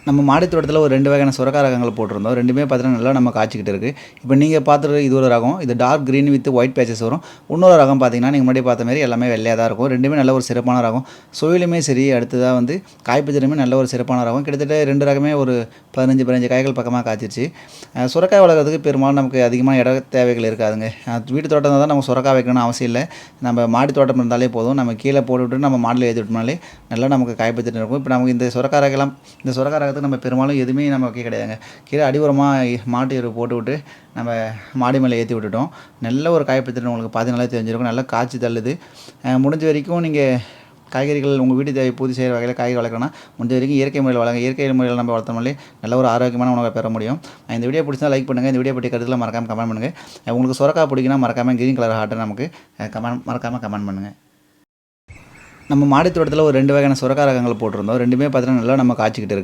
நம்ம மாடி தோட்டத்தில் ஒரு 2 வகையான சுரக்கா ரகங்கள் போட்டிருந்தோம். 2மே பார்த்தீங்கன்னா நல்லா நம்ம காய்ச்சிக்கிட்டு இருக்குது. இப்போ நீங்கள் பார்த்துட்டு இது ஒரு ரகம். இது dark green with white patches வரும். இன்னொரு ரகம் பார்த்தீங்கன்னா நீங்கள் முன்னாடி பார்த்த மாதிரி எல்லாமே வெள்ளையாக தான் இருக்கும். 2மே நல்ல ஒரு சிறப்பான ரகம். சுவையிலுமே சரி, அடுத்ததாக வந்து காய்ப்பிச்சலுமே நல்ல ஒரு சிறப்பான ரகம். கிட்டத்தட்ட 2 ரகமே ஒரு 15 காய்கள் பக்கமாக காய்ச்சிருச்சு. சுரக்காய் வளர்க்குறதுக்கு பெரும்பாலும் நமக்கு அதிகமான இட தேவைகள் இருக்காதுங்க. வீட்டு தோட்டம் தான் நம்ம சுரக்காய் வைக்கணும்னு அவசியம் இல்லை. நம்ம மாடி தோட்டம் இருந்தாலே போதும். நம்ம கீழே போட்டுவிட்டு நம்ம மாடியில் ஏற்றி விட்டோம்னாலே நல்லா நமக்கு காய்ப்பிச்சிட்டு இருக்கும். இப்போ நமக்கு இந்த சுரக்காய் ரகத்துக்கு நம்ம பெரும்பாலும் எதுவுமே நம்ம வைக்க கிடையாதுங்க. கீழே அடிவுரமாக மாட்டு எரு போட்டுவிட்டு நம்ம மாடி மேலே ஏற்றி விட்டுட்டோம். நல்ல ஒரு காய்ப்பிச்சிட்டு உங்களுக்கு பார்த்து நல்லா தெரிஞ்சிருக்கும். நல்லா காய்ச்சி தள்ளுது. முடிஞ்ச வரைக்கும் நீங்கள் காய்கறிகள் உங்கள் வீட்டு தேவை பூர்த்தி செய்கிற வகையில் காய்கறி வளர்க்கணும்னா முடிஞ்ச வரைக்கும் இயற்கை முறையில் வளங்க. இயற்கை முறையில் நம்ம வளர்த்தோம்னாலே நல்ல ஒரு ஆரோக்கியமான உணவை பெற முடியும். இந்த வீடியோ பிடிச்சா லைக் பண்ணுங்கள். இந்த வீடியோ பற்றி கருத்தில் மறக்காமல் கமெண்ட் பண்ணுங்கள். உங்களுக்கு சுரக்காய் பிடிக்குன்னா மறக்காமல் கிரீன் கலர் ஹார்ட்டை நமக்கு மறக்காமல் கமெண்ட் பண்ணுங்கள். நம்ம மாடி தோட்டத்தில் ஒரு 2 வகையான சுரக்கா ரகங்கள் போட்டிருந்தோம். 2மே பார்த்தீங்கன்னா நல்லா நம்ம காய்ச்சிக்கிட்டு இருக்குது.